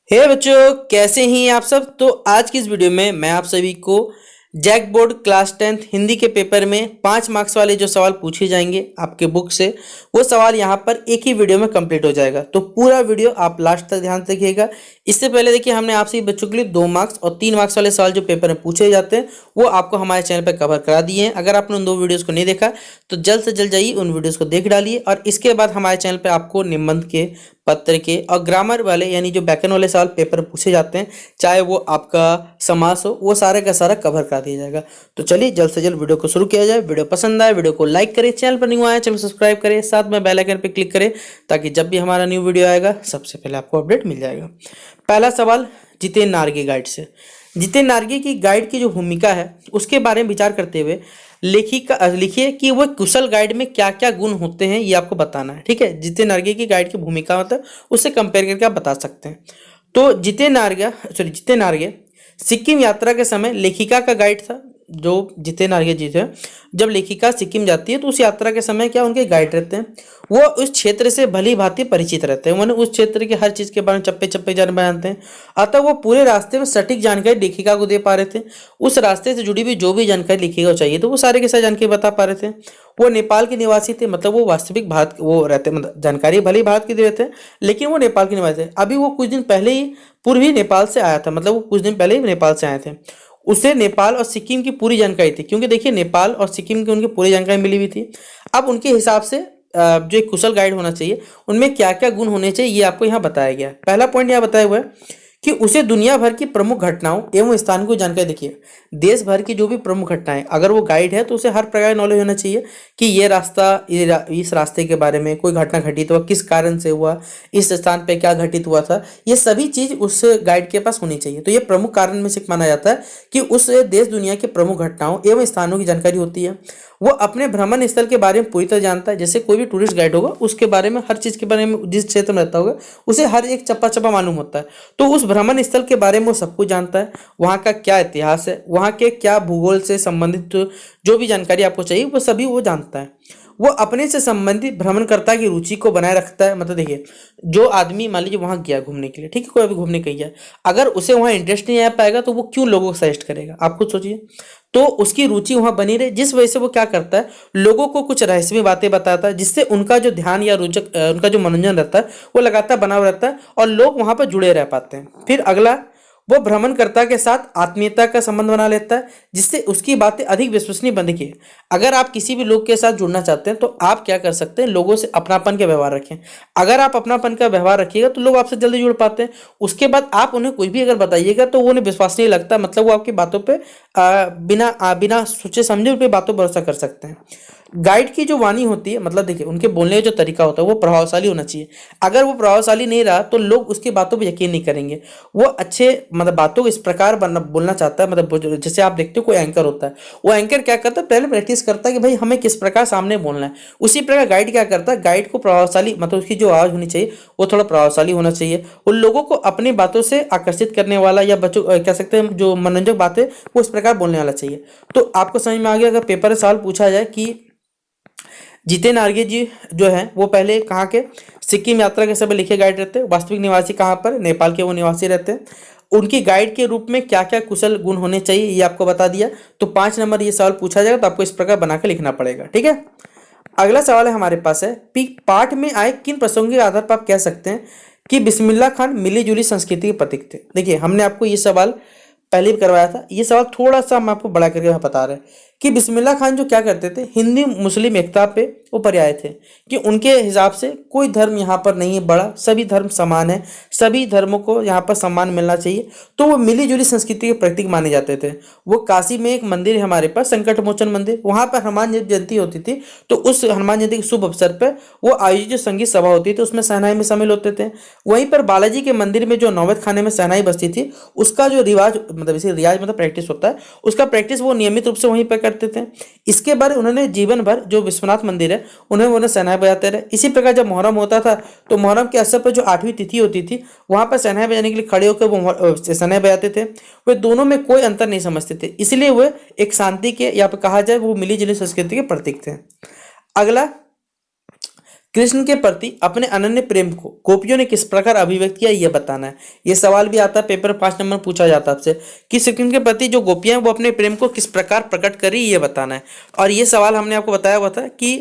हे बच्चों, कैसे हैं आप सब। तो आज की इस वीडियो में मैं आप सभी को JAC board class 10th Hindi के पेपर में 5 मार्क्स वाले जो सवाल पूछे जाएंगे आपके बुक से, वो सवाल यहाँ पर एक ही वीडियो में कंप्लीट हो जाएगा। तो पूरा वीडियो आप लास्ट तक ध्यान से देखिएगा। इससे पहले देखिए, हमने आपसे बच्चों के लिए 2 मार्क्स और 3 मार्क्स वाले सवाल जो पेपर में पूछे जाते हैं वो आपको हमारे चैनल पर कवर करा दिए हैं। अगर आपने उन 2 वीडियोस को नहीं देखा तो जल्द से जल्द जाइए उन वीडियोस को देख डालिए। और इसके बाद हमारे चैनल पर आपको निबंध के, पत्र के और ग्रामर वाले यानी जो व्याकरण वाले सवाल पेपर में पूछे जाते हैं, चाहे वो आपका समास हो, वो सारे का सारा कवर कर दिया जाएगा। तो चलिए जल्द से जल्द वीडियो को शुरू किया जाए। वीडियो पसंद आए वीडियो को लाइक करें, चैनल पर न्यू आया चैनल सब्सक्राइब करें, साथ में बेल आइकन पर क्लिक करें ताकि जब भी हमारा न्यू वीडियो आएगा सबसे पहले आपको अपडेट मिल जाएगा। पहला सवाल जितेन नारगे गाइड से। जितेन नारगे की गाइड की जो भूमिका है उसके बारे में विचार करते हुए लेखिका लिखिए कि वह कुशल गाइड में क्या क्या गुण होते हैं, ये आपको बताना है। ठीक है, जितेन नारगे की गाइड की भूमिका मतलब उससे कंपेयर करके आप बता सकते हैं। तो जितेन नारगे सिक्किम यात्रा के समय लेखिका का गाइड था। जो जितेन नारगे जी थे, जब लेखिका सिक्किम जाती है तो उस यात्रा के समय क्या उनके गाइड रहते हैं, वो उस क्षेत्र से भली भांति परिचित रहते हैं, उन्हें उस क्षेत्र के हर चीज के बारे में चप्पे चप्पे जानते हैं। अतः वो पूरे रास्ते में सटीक जानकारी लेखिका को दे पा रहे थे। उस रास्ते से जुड़ी हुई जो भी जानकारी लेखिका को चाहिए तो वो सारे के सारे जानकारी बता पा रहे थे। वो नेपाल के निवासी थे, मतलब वो वास्तविक भारत वो रहते, मतलब जानकारी भले ही भारत के दे रहे थे लेकिन वो नेपाल के निवासी थे। अभी वो कुछ दिन पहले ही पूर्व ही नेपाल से आया था, मतलब वो कुछ दिन पहले ही नेपाल से आए थे। उसे नेपाल और सिक्किम की पूरी जानकारी थी, क्योंकि देखिए नेपाल और सिक्किम की उनकी पूरी जानकारी मिली हुई थी। अब उनके हिसाब से जो एक कुशल गाइड होना चाहिए उनमें क्या क्या गुण होने चाहिए ये आपको यहाँ बताया गया है। पहला पॉइंट यहाँ बताया हुआ है कि उसे दुनिया भर की प्रमुख घटनाओं एवं स्थान को जानकारी। देखिए, देश भर की जो भी प्रमुख घटनाएं, अगर वो गाइड है तो उसे हर प्रकार नॉलेज होना चाहिए कि ये रास्ता, इस रास्ते के बारे में कोई घटना घटित हुआ, किस कारण से हुआ, इस स्थान पे क्या घटित हुआ था, ये सभी चीज उस गाइड के पास होनी चाहिए। तो ये प्रमुख कारण में से माना जाता है कि उस देश दुनिया की प्रमुख घटनाओं एवं स्थानों की जानकारी होती है। वो अपने भ्रमण स्थल के बारे में पूरी तरह जानता है। जैसे कोई भी टूरिस्ट गाइड होगा उसके बारे में, हर चीज के बारे में, जिस क्षेत्र में रहता होगा उसे हर एक चप्पा चप्पा मालूम होता है। तो उस भ्रमण स्थल के बारे में वो सब कुछ जानता है, वहाँ का क्या इतिहास है, वहाँ के क्या भूगोल से संबंधित जो भी जानकारी आपको चाहिए वो सभी वो जानता है। वो अपने से संबंधित भ्रमणकर्ता की रुचि को बनाए रखता है। मतलब देखिए, जो आदमी मान लीजिए वहां गया घूमने के लिए, ठीक है, कोई अभी घूमने गया, अगर उसे वहां इंटरेस्ट नहीं आ पाएगा तो वो क्यों लोगों को सजेस्ट करेगा, आप खुद सोचिए। तो उसकी रुचि वहां बनी रहे, जिस वजह से वो क्या करता है, लोगों को कुछ रहस्यमय बातें बताता है, जिससे उनका जो ध्यान या रोचक उनका जो मनोरंजन रहता है वो लगातार बना हुआ रहता है और लोग वहां पर जुड़े रह पाते हैं। फिर अगला, वो भ्रमणकर्ता के साथ आत्मीयता का संबंध बना लेता है, जिससे उसकी बातें अधिक विश्वसनीय बनती है। अगर आप किसी भी लोग के साथ जुड़ना चाहते हैं तो आप क्या कर सकते हैं, लोगों से अपनापन का व्यवहार रखें। अगर आप अपनापन का व्यवहार रखिएगा तो लोग आपसे जल्दी जुड़ पाते हैं। उसके बाद आप उन्हें कुछ भी अगर बताइएगा तो वो उन्हें विश्वास नहीं लगता, मतलब वो आपकी बातों पे बिना सोचे समझे उन पे बातों पर भरोसा कर सकते हैं। गाइड की जो वाणी होती है, मतलब देखिए उनके बोलने का जो तरीका होता है वो प्रभावशाली होना चाहिए। अगर वो प्रभावशाली नहीं रहा तो लोग उसकी बातों पर यकीन नहीं करेंगे। वो अच्छे, मतलब बातों को इस प्रकार बोलना चाहता है, मतलब जैसे आप देखते हो कोई एंकर होता है, वो एंकर क्या करता है, पहले प्रैक्टिस करता है कि भाई हमें किस प्रकार सामने बोलना है। उसी प्रकार गाइड क्या करता है, गाइड को प्रभावशाली, मतलब उसकी जो आवाज होनी चाहिए वो थोड़ा प्रभावशाली होना चाहिए। उन लोगों को अपनी बातों से आकर्षित करने वाला, या बच्चों कह सकते हैं जो मनोरंजक बातें, वो इस प्रकार बोलने वाला चाहिए। तो आपको समझ में आ गया। अगर पेपर में सवाल पूछा जाए कि जितेन नारगे जी जो है वो पहले कहाँ के, सिक्किम यात्रा के समय लिखे गाइड रहते हैं, वास्तविक निवासी कहाँ पर, नेपाल के वो निवासी रहते हैं। उनकी गाइड के रूप में क्या क्या कुशल गुण होने चाहिए ये आपको बता दिया। तो 5 नंबर ये सवाल पूछा जाएगा तो आपको इस प्रकार बना के लिखना पड़ेगा। ठीक है, अगला सवाल है हमारे पास है, पाठ में आए किन प्रसंगों के आधार पर आप कह सकते हैं कि बिस्मिल्लाह खान मिली जुली संस्कृति के प्रतीक थे। देखिए, हमने आपको ये सवाल पहले भी करवाया था। ये सवाल थोड़ा सा हम आपको बड़ा करके बता रहे हैं कि बिस्मिल्लाह खान जो क्या करते थे, हिंदू मुस्लिम एकता पे वो पर्याय थे कि उनके हिसाब से कोई धर्म यहाँ पर नहीं है बड़ा, सभी धर्म समान है, सभी धर्मों को यहाँ पर सम्मान मिलना चाहिए। तो वो मिली जुली संस्कृति के प्रतीक माने जाते थे। वो काशी में एक मंदिर है हमारे पास, संकट मोचन मंदिर, वहाँ पर हनुमान जयंती होती थी। तो उस हनुमान जयंती के शुभ अवसर पर वो आयोजित जो संगीत सभा होती थी उसमें शहनाई में शामिल होते थे। वहीं पर बालाजी के मंदिर में जो नौबत खाने में शहनाई बजती थी, उसका जो रिवाज, मतलब इसे रियाज मतलब प्रैक्टिस होता है, उसका प्रैक्टिस वो नियमित रूप से वहीं पर करते थे। इसके बाद उन्होंने जीवन भर जो विश्वनाथ मंदिर है उन्हें शहनाई बजाते रहे। इसी प्रकार जब मुहर्रम होता था तो मुहर्रम के अवसर पर जो 8वीं तिथि होती थी वहां पर शहनाई बजाने के लिए खड़े होकर वो शहनाई बजाते थे। वे दोनों में कोई अंतर नहीं समझते थे, इसलिए वे एक शांति के, या कहा जाए वो मिली जुली संस्कृति के प्रतीक थे। अगला, कृष्ण के प्रति अपने अनन्य प्रेम को गोपियों ने किस प्रकार अभिव्यक्त किया ये बताना है। ये सवाल भी आता है, पेपर 5 नंबर पूछा जाता है आपसे कि श्री कृष्ण के प्रति जो गोपियां हैं वो अपने प्रेम को किस प्रकार प्रकट करी ये बताना है। और ये सवाल हमने आपको बताया हुआ था कि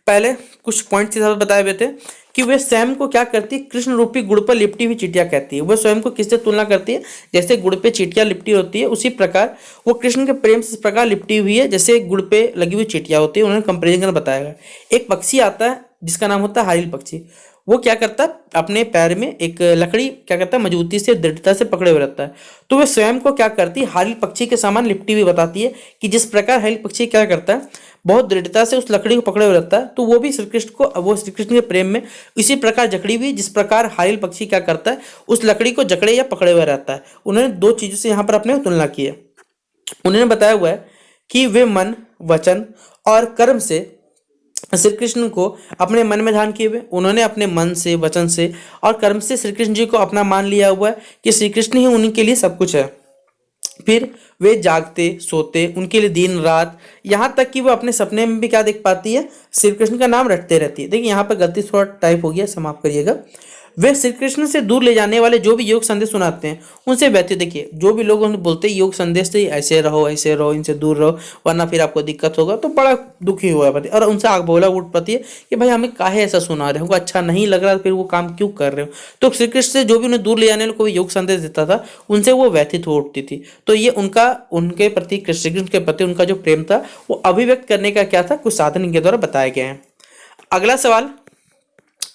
पहले कुछ पॉइंट के साथ बताए हुए थे कि वे स्वयं को क्या करती है, कृष्ण रूपी गुड़ पर लिपटी हुई चींटियां कहती है। वह स्वयं को किससे तुलना करती है, जैसे गुड़ पे चींटियां लिपटी होती है उसी प्रकार वो कृष्ण के प्रेम से इस प्रकार लिपटी हुई है जैसे गुड़ पे लगी हुई चींटियां होती है। उन्होंने कंपेरिजन करना बताया गया। एक पक्षी आता है जिसका नाम होता है हारिल पक्षी। वो क्या करता है, अपने पैर में एक लकड़ी क्या करता है, मजबूती से दृढ़ता से पकड़े हुए रहता है। तो वह स्वयं को क्या करती है, हारिल पक्षी के समान लिपटी हुई बताती है कि जिस प्रकार हारिल पक्षी क्या करता है, बहुत दृढ़ता से उस लकड़ी को पकड़े हुए रहता है। तो वो भी श्री कृष्ण को, वो श्री कृष्ण के प्रेम में इसी प्रकार जकड़ी हुई जिस प्रकार हारिल पक्षी क्या करता है, उस लकड़ी को जकड़े या पकड़े हुए रहता है। उन्होंने दो चीजों से यहाँ पर अपने तुलना की है। उन्होंने बताया हुआ है कि वे मन, वचन और कर्म से श्री कृष्ण को अपने मन में ध्यान किए हुए, उन्होंने अपने मन से, वचन से और कर्म से श्री कृष्ण जी को अपना मान लिया हुआ है कि श्री कृष्ण ही उन्हीं के लिए सब कुछ है। फिर वे जागते सोते उनके लिए दिन रात, यहाँ तक कि वो अपने सपने में भी क्या देख पाती है, श्री कृष्ण का नाम रटते रहती है। देखिए यहाँ पर गलती थोड़ा टाइप हो गया, समाप्त करिएगा। वे श्री कृष्ण से दूर ले जाने वाले जो भी योग संदेश सुनाते हैं उनसे व्यतीत, देखिए जो भी लोग उन्हें बोलते हैं योग संदेश से ऐसे रहो इनसे दूर रहो वरना फिर आपको दिक्कत होगा, तो बड़ा दुखी हुआ पति और उनसे आग बोला उठ पाती है कि भाई हमें काहे ऐसा सुना रहे हो, हमको अच्छा नहीं लग रहा, फिर वो काम क्यों कर रहे हो। तो श्री कृष्ण से जो भी उन्हें दूर ले जाने वाले कोई योग संदेश देता था उनसे वो व्यथित हो उठती थी। तो ये उनका उनके प्रति, श्री कृष्ण के प्रति उनका जो प्रेम था वो अभिव्यक्त करने का क्या था, कुछ साधन इनके द्वारा बताए गए हैं। अगला सवाल,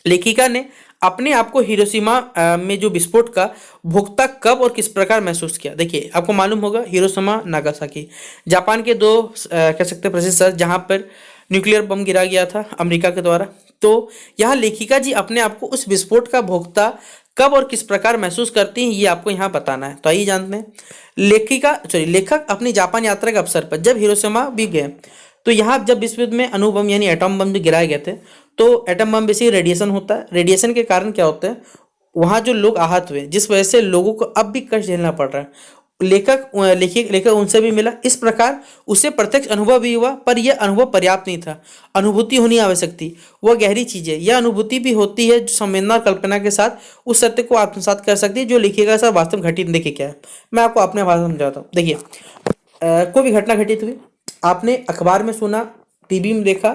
लेखिका ने अपने आप को हिरोशिमा में जो विस्फोट का भोक्ता कब और किस प्रकार महसूस किया। देखिए आपको मालूम होगा हिरोशिमा नागासाकी जापान के दो कह सकते हैं प्रसिद्ध शहर जहां पर न्यूक्लियर बम गिरा गया था अमेरिका के द्वारा। तो यहाँ लेखिका जी अपने आप को उस विस्फोट का भोक्ता कब और किस प्रकार महसूस करती हैं ये आपको यहाँ बताना है। तो आइए जानते हैं। लेखक अपनी जापान यात्रा के अवसर पर जब हिरोशिमा भी गए तो यहाँ जब विश्व युद्ध में अणु बम यानी एटॉम बम जो गिराए गए थे, तो एटम बम बेसिकली रेडिएशन होता है। रेडिएशन के कारण क्या होता है, वहाँ जो लोग आहत हुए जिस वजह से लोगों को अब भी कष्ट झेलना पड़ रहा है। लेखक उनसे भी मिला, इस प्रकार उसे प्रत्यक्ष अनुभव भी हुआ, पर यह अनुभव पर्याप्त नहीं था। अनुभूति होनी आवश्यक थी, वह गहरी चीज है। यह अनुभूति भी होती है जो संवेदना और कल्पना के साथ उस सत्य को आत्मसात कर सकती है जो लेखिका के साथ वास्तव में घटित। देखिए क्या है, मैं आपको अपने भाषा में समझाता हूँ। देखिए कोई भी घटना घटित हुई, आपने अखबार में सुना, टीवी में देखा,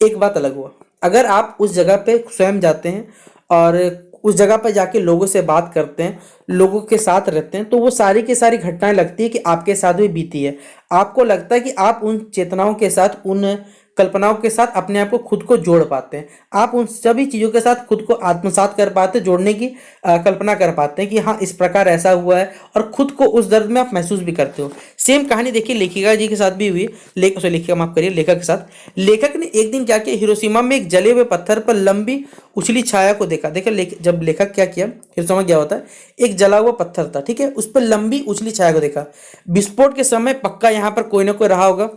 एक बात अलग हुआ। अगर आप उस जगह पे स्वयं जाते हैं और उस जगह पर जाके लोगों से बात करते हैं, लोगों के साथ रहते हैं, तो वो सारी की सारी घटनाएं लगती है कि आपके साथ भी बीती है। आपको लगता है कि आप उन चेतनाओं के साथ, उन कल्पनाओं के साथ अपने आप को खुद को जोड़ पाते हैं। आप उन सभी चीज़ों के साथ खुद को आत्मसात कर पाते हैं, जोड़ने की कल्पना कर पाते हैं कि हाँ इस प्रकार ऐसा हुआ है, और खुद को उस दर्द में आप महसूस भी करते हो। सेम कहानी देखिए लेखिका जी के साथ भी हुई। लेखिका माफ करिए, लेखक के साथ। लेखक ने एक दिन क्या किया, हिरोशिमा में एक जले हुए पत्थर पर लंबी उछली छाया को देखा। देखिए जब लेखक क्या किया, हिरोशिमा क्या होता है, एक जला हुआ पत्थर था, ठीक है, उस पर लंबी उछली छाया को देखा। विस्फोट के समय पक्का यहाँ पर कोई ना कोई रहा होगा,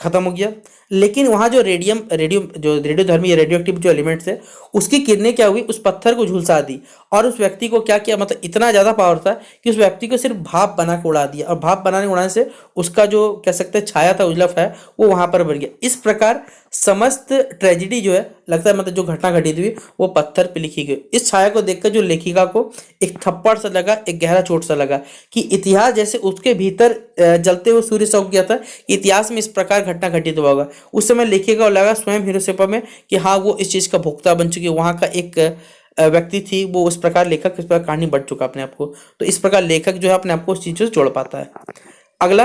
खत्म हो गया। लेकिन वहाँ जो रेडियोधर्मी या रेडियो एक्टिव जो एलिमेंट्स है उसकी किरणें क्या हुई, उस पत्थर को झुलसा दी और उस व्यक्ति को क्या किया, मतलब इतना ज़्यादा पावर था कि उस व्यक्ति को सिर्फ भाप बना के उड़ा दिया, और भाप उड़ाने से उसका जो कह सकते हैं छाया था, उजला छाया, वो वहाँ पर बढ़ गया। इस प्रकार समस्त ट्रेजिडी जो है, लगता है मतलब जो घटना घटी थी वो पत्थर पे लिखी गई। इस छाया को देखकर जो लेखिका को एक थप्पड़ सा लगा, एक गहरा चोट सा लगा कि इतिहास जैसे उसके भीतर जलते हुए सूर्य से उग गया था, इतिहास में इस प्रकार घटना घटित हुआ होगा। उस समय लेखिका को लगा स्वयं हिरोशिमा में कि हाँ वो इस चीज़ का भोक्ता बन चुकी है, वहाँ का एक व्यक्ति थी वो, उस प्रकार लेखक इस प्रकार कहानी बढ़ चुका अपने आप को। तो इस प्रकार लेखक जो है अपने आप को उस चीज़ से जोड़ पाता है। अगला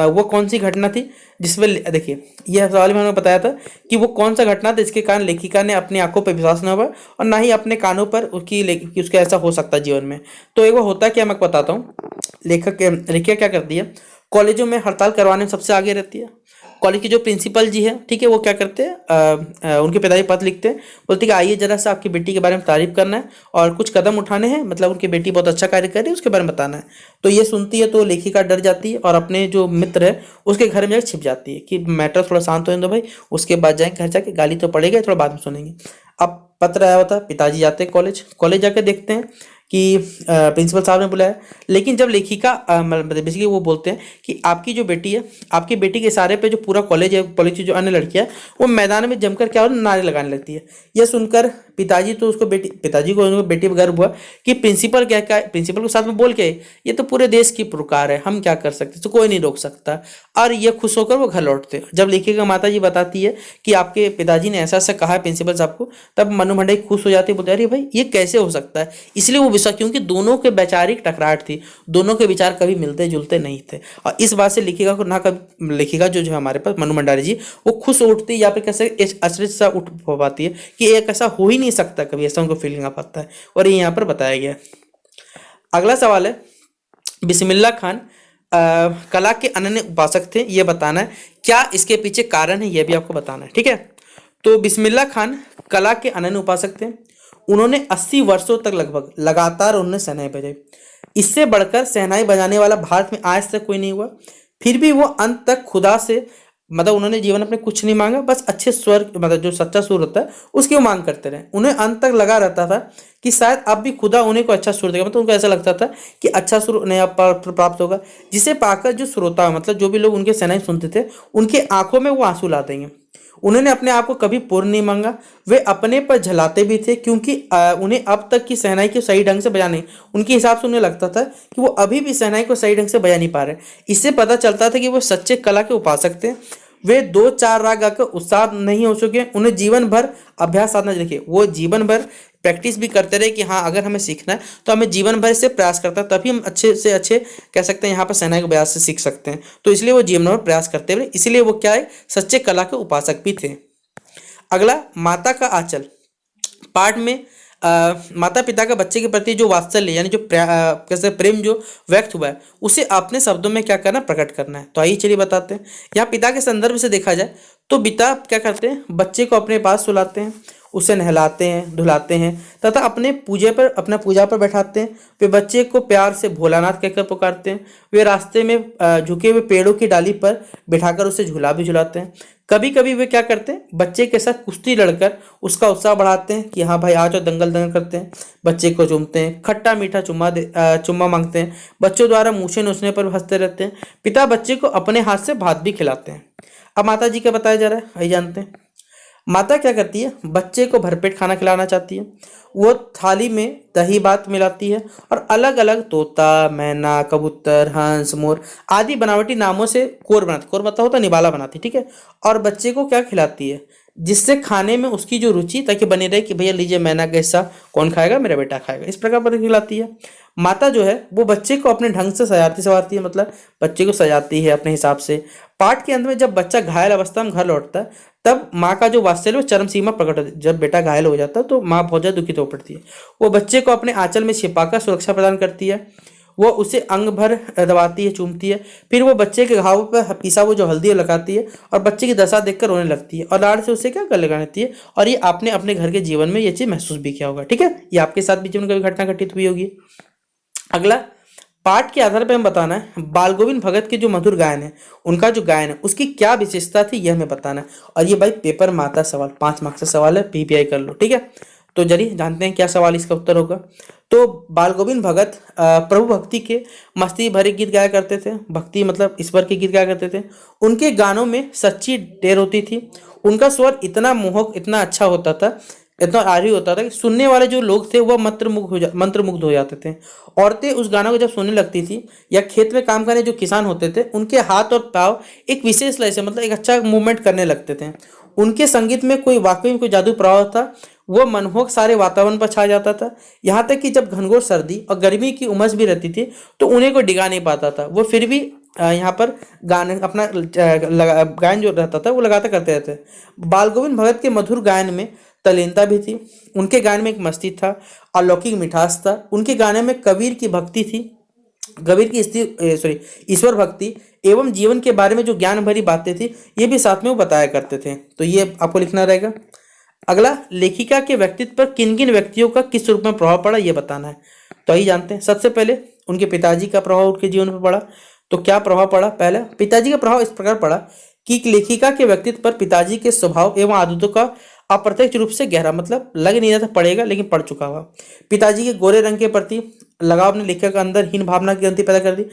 वो कौन सी घटना थी जिसमें, देखिए यह सवाल में मैंने बताया था कि वो कौन सा घटना था जिसके कारण लेखिका ने अपनी आंखों पर विश्वास न हुआ और ना ही अपने कानों पर उसके ऐसा हो सकता जीवन में। तो एक वो होता क्या, मैं बताता हूँ। लेखिका क्या करती है, कॉलेजों में हड़ताल करवाने में सबसे आगे रहती है। कॉलेज के जो प्रिंसिपल जी है, ठीक है, वो क्या करते हैं, उनके पिताजी पत्र लिखते हैं, बोलते हैं कि आइए जरा सा आपकी बेटी के बारे में तारीफ करना है और कुछ कदम उठाने हैं, मतलब उनकी बेटी बहुत अच्छा कार्य कर रही है उसके बारे में बताना है। तो ये सुनती है तो लेखिका डर जाती है और अपने जो मित्र है उसके घर में छिप जाती है कि मैटर थोड़ा शांत होने दो भाई, उसके बाद जाएंगे घर जाके, गाली तो पड़ेगा, थोड़ा बाद में सुनेंगे। अब पत्र आया होता है, पिताजी जाते हैं कॉलेज जाके देखते हैं कि प्रिंसिपल साहब ने बुलाया। लेकिन जब लेखिका मतलब बेसिकली वो बोलते हैं कि आपकी जो बेटी है, आपकी बेटी के इशारे पे जो पूरा कॉलेज है, कॉलेज की जो अन्य लड़कियां हैं, वो मैदान में जमकर क्या हो नारे लगाने लगती है। यह सुनकर पिताजी को उनको बेटी पर गर्व हुआ कि प्रिंसिपल क्या प्रिंसिपल के साथ में बोल के ये तो पूरे देश की पुकार है, हम क्या कर सकते, तो कोई नहीं रोक सकता। और ये खुश होकर वो घर लौटते हैं। जब लेखिका माता जी बताती है कि आपके पिताजी ने ऐसा ऐसा कहा है प्रिंसिपल साहब को, तब मनु भंडारी खुश हो जाती है, बोलते अरे भाई ये कैसे हो सकता है। इसलिए वो विश्वास, क्योंकि दोनों के वैचारिक टकराहट थी, दोनों के विचार कभी मिलते जुलते नहीं थे। और इस बात से लेखिका को ना कभी, लेखिका जो है हमारे पास मनु भंडारी जी, वो खुश उठती या फिर कैसे आश्चर्य सा उठ पाती है कि एक ऐसा हो ही नहीं सकता, कभी ऐसा उनको फीलिंग आ पाता है। और ये यहाँ पर बताया गया है। अगला सवाल है, बिस्मिल्लाह खान कला के अनन्य उपासक थे, ये बताना है। क्या इसके पीछे कारण है, ये भी आपको बताना है, ठीक है। तो बिस्मिल्लाह खान कला के अनन्य उपासक थे। उन्होंने 80 वर्षों तक लगभग लगातार उन्होंने शहनाई बजाई। इससे बढ़कर शहनाई बजाने वाला भारत में आज तक कोई नहीं हुआ। फिर भी वो अंत तक खुदा से, मतलब उन्होंने जीवन अपने कुछ नहीं मांगा, बस अच्छे स्वर, मतलब जो सच्चा सुर होता है उसकी वो मांग करते रहे। उन्हें अंत तक लगा रहता था कि शायद अब भी खुदा उन्हें को अच्छा सुर देगा, मतलब उनको ऐसा लगता था कि अच्छा सुर उन्हें अब प्राप्त होगा, जिसे पाकर जो श्रोता, मतलब जो भी लोग उनके शहनाई सुनते थे, उनके आंखों में वो आंसू ला देंगे। उन्होंने अपने आप को कभी पूर्ण नहीं मांगा। वे अपने पर झलाते भी थे, क्योंकि उन्हें अब तक की शहनाई को सही ढंग से बजा नहीं, उनके हिसाब से उन्हें लगता था कि वो अभी भी शहनाई को सही ढंग से बजा नहीं पा रहे। इससे पता चलता था कि वो सच्चे कला के उपासक थे। वे 2-4 राग गाकर उत्साह नहीं हो चुके, उन्हें जीवन भर अभ्यास साधना, देखिए वो जीवन भर प्रैक्टिस भी करते रहे कि हाँ अगर हमें सीखना है तो हमें जीवन भर से प्रयास करता है, तभी हम अच्छे से अच्छे कह सकते हैं यहाँ पर शहनाई के अभ्यास से सीख सकते हैं। तो इसलिए वो जीवन भर प्रयास करते रहे, इसलिए वो क्या है, सच्चे कला के उपासक भी थे। अगला, माता का आंचल। पाठ में माता पिता का बच्चे के प्रति जो वात्सल्य, यानी जो कैसे प्रेम जो व्यक्त हुआ है, उसे अपने शब्दों में क्या करना, प्रकट करना है। तो आइए चलिए बताते हैं। यहाँ पिता के संदर्भ से देखा जाए तो पिता क्या करते हैं, बच्चे को अपने पास सुलाते हैं, उसे नहलाते हैं, धुलाते हैं तथा अपना पूजा पर बैठाते हैं। वे बच्चे को प्यार से भोलानाथ कहकर पुकारते हैं। वे रास्ते में झुके हुए पेड़ों की डाली पर बिठाकर उसे झूला भी झुलाते हैं। कभी कभी वे क्या करते हैं, बच्चे के साथ कुश्ती लड़कर उसका उत्साह बढ़ाते हैं कि हाँ भाई आज और दंगल दंगल करते हैं। बच्चे को चूमते हैं, खट्टा मीठा चुम्मा मांगते हैं। बच्चों द्वारा मूछें नोचने पर हंसते रहते हैं। पिता बच्चे को अपने हाथ से भात भी खिलाते हैं। अब माता जी का बताया जा रहा है, आइए जानते हैं। माता क्या करती है, बच्चे को भरपेट खाना खिलाना चाहती है। वो थाली में दही भात मिलाती है और अलग अलग तोता, मैना, कबूतर, हंस, मोर आदि बनावटी नामों से कोर मतलब होता निवाला बनाती, ठीक है। और बच्चे को क्या खिलाती है, जिससे खाने में उसकी जो रुचि ताकि बनी रहे कि भैया लीजिए मैना का हिस्सा कौन खाएगा, मेरा बेटा खाएगा, इस प्रकार पर खिलाती है। माता जो है वो बच्चे को अपने ढंग से सजाती संवारती है, मतलब बच्चे को सजाती है अपने हिसाब से। पाठ के अंत में जब बच्चा घायल अवस्था में घर लौटता है, तब माँ का जो वात्सल्य वो चरम सीमा प्रकट होती है। जब बेटा घायल हो जाता है तो माँ बहुत ज़्यादा दुखित हो पड़ती है। वो बच्चे को अपने आंचल में छिपाकर सुरक्षा प्रदान करती है। वो उसे अंग भर दबाती है, चूमती है। फिर वो बच्चे के घाव पर पीसा वो जो हल्दी लगाती है और बच्चे की दशा देखकर रोने लगती है और लाड़ से उसे क्या कर लगा लेती है। और ये आपने अपने घर के जीवन में ये चीज़ महसूस भी किया होगा, ठीक है। ये आपके साथ भी जीवन कभी घटना घटित हुई होगी। अगला, पाठ के आधार पर हमें बताना है बाल गोविंद भगत के जो मधुर गायन है, उनका जो गायन है उसकी क्या विशेषता थी, यह हमें बताना है। और ये भाई पेपर में आता सवाल, 5 मार्क्स का सवाल है, पीपीआई कर लो, ठीक है। तो चलिए जानते हैं क्या सवाल इसका उत्तर होगा। तो बाल गोविंद भगत प्रभु भक्ति के मस्ती भरे गीत गाया करते थे, भक्ति मतलब ईश्वर के गीत गाया करते थे। उनके गानों में सच्ची टेर होती थी। उनका स्वर इतना मोहक, इतना अच्छा होता था, इतना आरी होता था कि सुनने वाले जो लोग थे वह मंत्रमुग्ध हो जाते थे। औरतें उस गाना को जब सुनने लगती थी, या खेत में काम करने जो किसान होते थे, उनके हाथ और पाँव एक विशेष लय से, मतलब एक अच्छा मूवमेंट करने लगते थे। उनके संगीत में वाकई में कोई जादू प्रभाव था। वो मनमोहक सारे वातावरण पर छा जाता था। यहाँ तक कि जब घनघोर सर्दी और गर्मी की उमस भी रहती थी तो उन्हें कोई डिगा नहीं पाता था। वो फिर भी यहाँ पर गाने अपना गायन जो रहता था वो लगातार करते रहते। बाल गोविंद भगत के मधुर गायन में तल्लीनता भी थी। उनके गायन में एक मस्ती था, अलौकिक मिठास था। उनके गाने में कबीर की भक्ति थी, कबीर की ईश्वर भक्ति एवं जीवन के बारे में जो ज्ञान भरी बातें थी, ये भी साथ में वो बताया करते थे। तो ये आपको लिखना रहेगा। अगला, लेखिका के व्यक्तित्व पर किन किन व्यक्तियों का किस रूप में प्रभाव पड़ा, ये बताना है। तो आइए जानते हैं। सबसे पहले उनके पिताजी का प्रभाव उनके जीवन पर पड़ा। तो क्या प्रभाव पड़ा, पहले पिताजी का प्रभाव इस प्रकार पड़ा कि लेखिका के व्यक्तित्व पर पिताजी के स्वभाव एवं आदतों का अप्रत्यक्ष रूप से गहरा, मतलब लग नहीं रहा था पढ़ेगा लेकिन पढ़ चुका हुआ। पिताजी के गोरे रंग के प्रति लगाव ने लेखक के अंदर हीन भावना की ग्रंथि पैदा कर दी।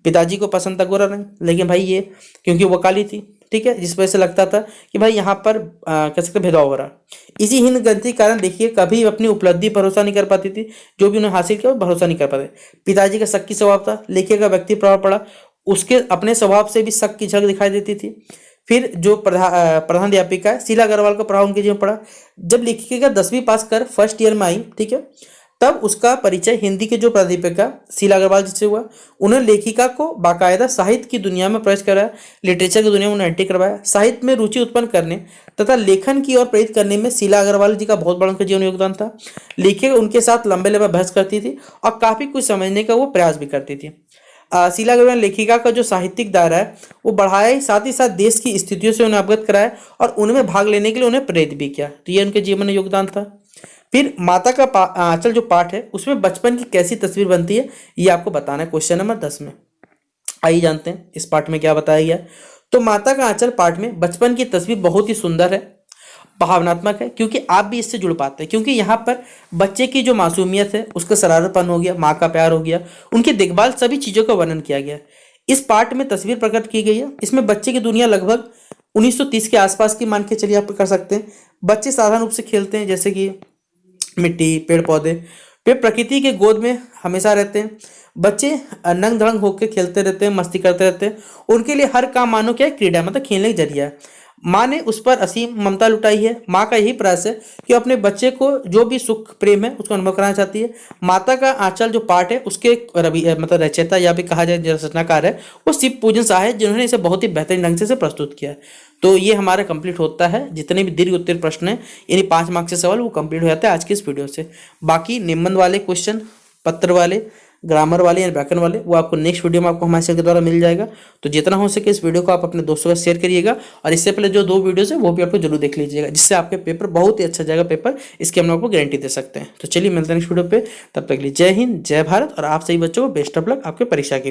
पिताजी को पसंद था गोरा रंग, लेकिन भाई ये क्योंकि वो काली थी, ठीक है, जिस वजह से लगता था कि भाई यहाँ पर कह सकते भेदभाव हो रहा है। इसी हीन ग्रंथि के कारण देखिए कभी अपनी उपलब्धि पर भरोसा नहीं कर पाती थी, जो भी उन्हें हासिल किया वो भरोसा नहीं कर पाते। पिताजी का शक की स्वभाव था, लेखिका का व्यक्ति प्रभाव पड़ा, उसके अपने स्वभाव से भी शक की झलक दिखाई देती थी। फिर जो प्रधानाध्यापिका है शीला अग्रवाल का प्रभाव उनके जीवन में पड़ा। जब लेखिका 10वीं पास कर फर्स्ट ईयर में आई, ठीक है, तब उसका परिचय हिंदी के जो प्राध्यापिका शीला अग्रवाल जिससे हुआ। उन्होंने लेखिका को बाकायदा साहित्य की दुनिया में प्रवेश कराया, लिटरेचर की दुनिया में उन्हें एंट्री करवाया। साहित्य में रुचि उत्पन्न करने तथा लेखन की ओर प्रेरित करने में शीला अग्रवाल जी का बहुत बड़ा उनका जीवन योगदान था। लेखिका उनके साथ लंबे लंबे बहस करती थी और काफी कुछ समझने का वो प्रयास भी करती थी। शीला अग्रवाल लेखिका का जो साहित्यिक दायरा है वो बढ़ाया ही साथ देश की स्थितियों से उन्हें अवगत कराया और उनमें भाग लेने के लिए उन्हें प्रेरित भी किया। तो ये उनके जीवन में योगदान था। फिर माता का आंचल जो पाठ है उसमें बचपन की कैसी तस्वीर बनती है ये आपको बताना है क्वेश्चन नंबर 10 में। आइए जानते हैं इस पाठ में क्या बताया गया है। तो माता का आंचल पाठ में बचपन की तस्वीर बहुत ही सुंदर है, भावनात्मक है, क्योंकि आप भी इससे जुड़ पाते हैं, क्योंकि यहाँ पर बच्चे की जो मासूमियत है, उसका शरारतपन हो गया, माँ का प्यार हो गया, उनकी देखभाल, सभी चीज़ों का वर्णन किया गया है। इस पाठ में तस्वीर प्रकट की गई है। इसमें बच्चे की दुनिया लगभग 1930 के आसपास की मान के चलिए आप कर सकते हैं। बच्चे साधारण रूप से खेलते हैं, जैसे कि मिट्टी, पेड़ पौधे, वे प्रकृति के गोद में हमेशा रहते हैं। बच्चे नंग धड़ंग होकर खेलते रहते हैं, मस्ती करते रहते हैं। उनके लिए हर काम मानो क्या है, क्रीड़ा, मतलब खेलने का जरिया है। माँ ने उस पर असीम ममता लुटाई है। माँ का यही प्रयास है कि अपने बच्चे को जो भी सुख प्रेम है उसको अनुभव कराना चाहती है। माता का आंचल जो पाठ है उसके मतलब रचयिता या भी कहा जाए जो रचनाकार है वो शिव पूजन शाह है, जिन्होंने इसे बहुत ही बेहतरीन ढंग से प्रस्तुत किया है। तो ये हमारा कंप्लीट होता है, जितने भी दीर्घ उत्तर प्रश्न है यानी 5 मार्क्स के सवाल वो कंप्लीट हो जाता है आज की इस वीडियो से। बाकी निबंध वाले क्वेश्चन, पत्र वाले, ग्रामर वाले या व्याकरण वाले वो आपको नेक्स्ट वीडियो में आपको हमारे चैनल के द्वारा मिल जाएगा। तो जितना हो सके इस वीडियो को आप अपने दोस्तों का शेयर करिएगा और इससे पहले जो 2 वीडियोस है वो भी आपको जरूर देख लीजिएगा, जिससे आपके पेपर बहुत ही अच्छा जाएगा पेपर, इसकी हम आपको गारंटी दे सकते हैं। तो चलिए मिलते हैं नेक्स्ट वीडियो पे, तब तक के लिए जय हिंद, जय भारत और आप सभी बच्चों को बेस्ट ऑफ लक आपके परीक्षा के